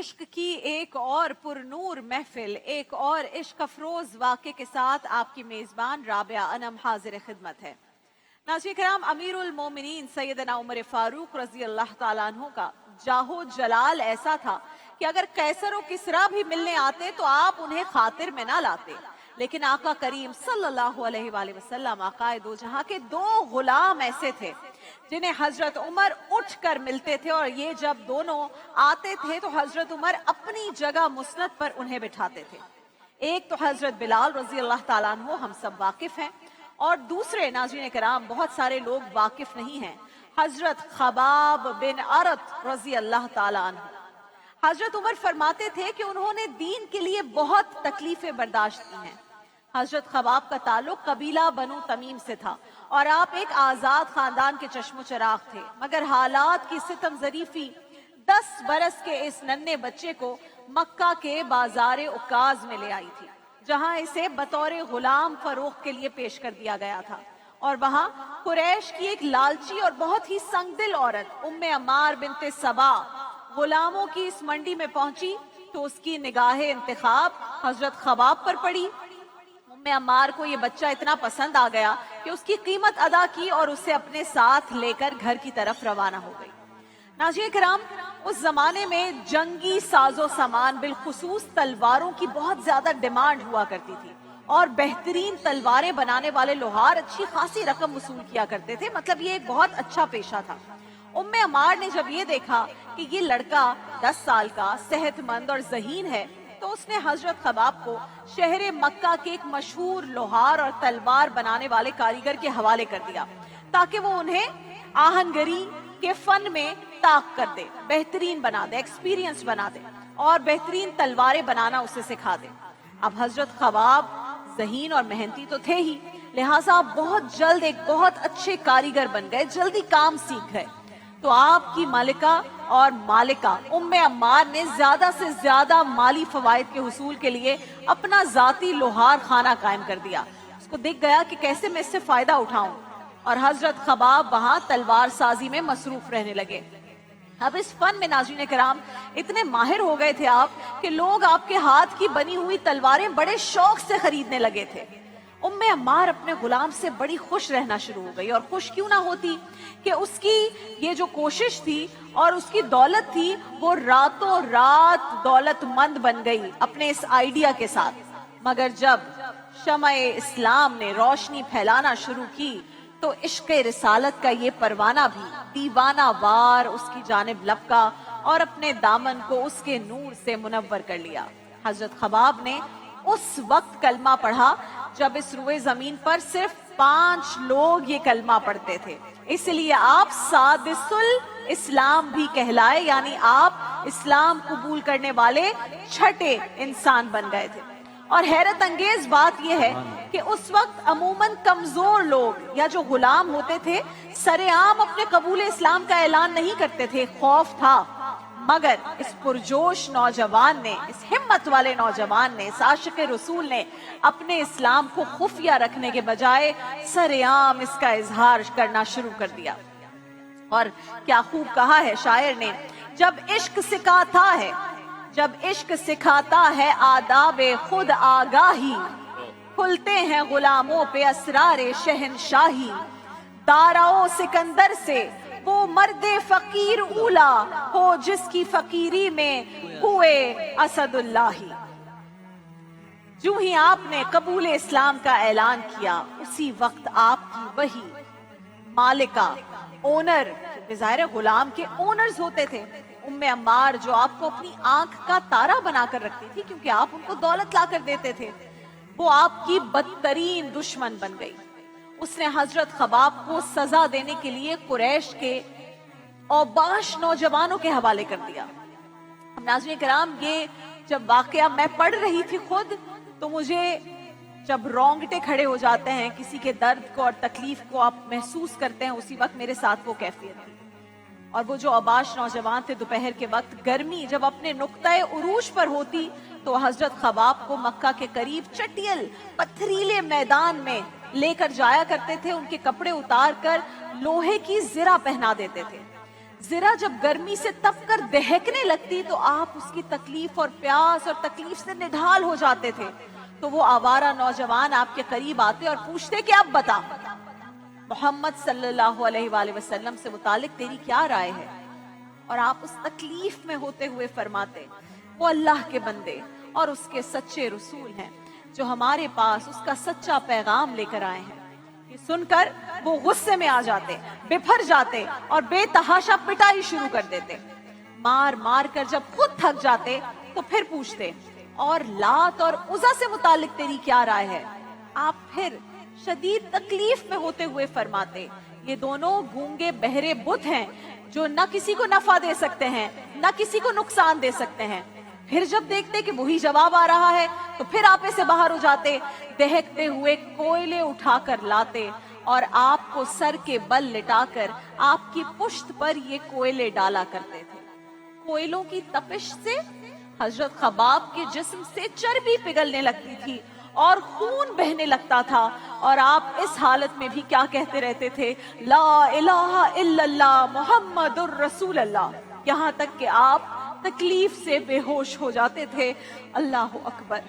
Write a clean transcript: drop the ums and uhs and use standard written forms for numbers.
इश्क की एक और पुरनूर महफिल, एक और इश्क अफरोज वाक़े के साथ आपकी मेज़बान राबिया अनम हाजिर खिदमत है। नाज़रीन किराम, अमीरुल मोमिनीन सैयदना उमर फारूक रज़ी अल्लाह ताला अन्हु का जाहो जलाल ऐसा था कि अगर कैसर और किसरा भी मिलने आते तो आप उन्हें खातिर में ना लाते, लेकिन आका करीम सल्लल्लाहु अलैहि वसल्लम आकाए दो जहां के दो गुलाम ऐसे थे जिन्हें हजरत उमर उठ कर मिलते थे, और ये जब दोनों आते थे तो हजरत उमर अपनी जगह मुस्नद पर उन्हें बिठाते थे। एक तो हजरत बिलाल रजी अल्लाह ताला अन्हु, हम सब वाकिफ हैं, और दूसरे नाज़रीन किराम बहुत सारे लोग वाकिफ नहीं हैं, हजरत खबाब बिन अरत रजी अल्लाह ताला अन्हु। हजरत उमर फरमाते थे कि उन्होंने दीन के लिए बहुत तकलीफें बर्दाश्त की हैं। हजरत खबाब का ताल्लुक कबीला बनु तमीम से था और आप एक आजाद खानदान के चश्मो चराग थे, मगर हालात की सितम जरीफी 10 बरस के इस नन्हे बच्चे को मक्का के बाजार उकाज में ले आई थी, जहां इसे बतौर गुलाम फरोख्त के लिए पेश कर दिया गया था। और वहां कुरैश की एक लालची और बहुत ही संगदिल औरत उम्मे अम्मार बिनते सबा गुलामों की इस मंडी में पहुंची तो उसकी निगाहे इंतखाब हजरत खबाब पर पड़ी। उम्मे अम्मार को ये बच्चा इतना पसंद आ गया कि उसकी कीमत अदा की और उसे अपने साथ लेकर घर की तरफ रवाना हो गई। नाज़रीन किराम, उस जमाने में जंगी साजो सामान बिलखुसूस तलवारों की बहुत ज्यादा डिमांड हुआ करती थी, और बेहतरीन तलवारें बनाने वाले लोहार अच्छी खासी रकम वसूल किया करते थे। मतलब ये एक बहुत अच्छा पेशा था। उम्मे अम्मार ने जब ये देखा कि ये लड़का 10 साल का सेहतमंद और ज़हीन है, तो उसने हजरत खबाब को शहर मक्का के एक मशहूर लोहार और तलवार बनाने वाले कारीगर के हवाले कर दिया, ताकि वो उन्हें आहनगरी के फन में ताक कर दे, बेहतरीन बना दे, एक्सपीरियंस बना दे और बेहतरीन तलवारें बनाना उसे सिखा दे। अब हजरत खबाब ज़हीन और मेहनती तो थे ही, लिहाजा बहुत जल्द एक बहुत अच्छे कारीगर बन गए, जल्दी काम सीख गए। तो आपकी मालिका और मालिका उम्मे अम्मार ने ज्यादा से ज्यादा माली फवायद के हुसूल के लिए अपना जाती लोहार खाना कायम कर दिया। उसको दिख गया कि कैसे मैं इससे फायदा उठाऊं, और हजरत खबाब वहां तलवार साजी में मसरूफ रहने लगे। अब इस फन में नाज़रीन किराम इतने माहिर हो गए थे आप कि लोग आपके हाथ की बनी हुई तलवारें बड़े शौक से खरीदने लगे थे। उम्मे अम्मार अपने गुलाम से बड़ी खुश रहना शुरू हो गई, और खुश क्यों ना होती कि उसकी ये जो कोशिश थी और उसकी दौलत थी वो रातों रात दौलतमंद बन गई अपने इस आइडिया के साथ। मगर जब शमए इस्लाम ने रोशनी फैलाना शुरू की तो इश्क रिसालत का ये परवाना भी दीवाना वार उसकी जानिब लपका और अपने दामन को उसके नूर से मुनव्वर कर लिया। हजरत खबाब ने उस वक्त कलमा पढ़ा जब इस रुए जमीन पर सिर्फ 5 लोग ये कलमा पढ़ते थे, इसलिए आप सादिसुल इस्लाम भी कहलाए, यानी आप इस्लाम कबूल करने वाले छठे इंसान बन गए थे। और हैरत अंगेज बात यह है कि उस वक्त अमूमन कमजोर लोग या जो गुलाम होते थे सरेआम अपने कबूल इस्लाम का ऐलान नहीं करते थे, खौफ था। मगर इस पुरजोश नौजवान ने, इस हिम्मत वाले नौजवान ने, इस आशिक रसूल ने अपने इस्लाम को खुफिया रखने के बजाय सरेआम इसका इजहार करना शुरू कर दिया। और क्या खूब कहा है शायर ने, जब इश्क सिखाता है, जब इश्क सिखाता है आदाबे खुद आगाही, खुलते हैं गुलामों पे असरारे शहनशाही, दाराओ सिकंदर से वो मर्दे फकीर उला हो जिसकी फकीरी में हुए असदुल्लाही। जो ही आपने कबूल इस्लाम का ऐलान किया उसी वक्त आपकी वही मालिका, ओनर, ज़ाहिर गुलाम के ओनर्स होते थे, उम्मे अम्मार, जो आपको अपनी आंख का तारा बनाकर रखती थी क्योंकि आप उनको दौलत ला कर देते थे, वो आपकी बदतरीन दुश्मन बन गई। उसने हजरत खबाब को सजा देने के लिए कुरैश के औबाश नौजवानों के हवाले कर दिया। अब नाज़रीन किराम, ये जब वाकया मैं पढ़ रही थी खुद, तो मुझे जब रोंगटे खड़े हो जाते हैं, किसी के दर्द को और तकलीफ को आप महसूस करते हैं, उसी वक्त मेरे साथ वो कैफियत थी। और वो जो औबाश नौजवान थे, दोपहर के वक्त गर्मी जब अपने नुक्ताए उरूज पर होती तो हजरत खबाब को मक्का के करीब चटियल पथरीले मैदान में लेकर जाया करते थे, उनके कपड़े उतार कर लोहे की जिरा पहना देते थे जरा जब गर्मी से तप कर दहकने लगती तो आप उसकी तकलीफ और प्यास और तकलीफ से निढाल हो जाते थे। तो वो आवारा नौजवान आपके करीब आते और पूछते कि अब बता मोहम्मद सल्लल्लाहु अलैहि वसल्लम से मुतालिक तेरी क्या राय है। और आप उस तकलीफ में होते हुए फरमाते वो अल्लाह के बंदे और उसके सच्चे रसूल हैं जो हमारे पास उसका सच्चा पैगाम लेकर आए हैं। ये सुनकर वो गुस्से में आ जाते, बिफर जाते और बेतहाशा पिटाई शुरू कर देते। मार मार कर जब खुद थक जाते तो फिर पूछते और लात और उज़ा से मुतालिक तेरी क्या राय है। आप फिर शदीद तकलीफ में होते हुए फरमाते ये दोनों गूंगे बहरे बुत हैं जो न किसी को नफा दे सकते हैं न किसी को नुकसान दे सकते हैं। फिर जब देखते कि वही जवाब आ रहा है तो फिर आपे से बाहर हो जाते, दहकते हुए कोयले उठाकर लाते और आपको सर के बल लिटाकर आपकी पुश्त पर ये कोयले डाला करते थे। कोयलों की तपिश से हजरत खबाब के जिस्म से चर्बी पिघलने लगती थी और खून बहने लगता था और आप इस हालत में भी क्या कहते रहते थे, ला इलाहा इल्लल्लाह मुहम्मदुर रसूलुल्लाह, यहाँ तक कि आप तकलीफ से बेहोश हो जाते थे। अल्लाहु अकबर।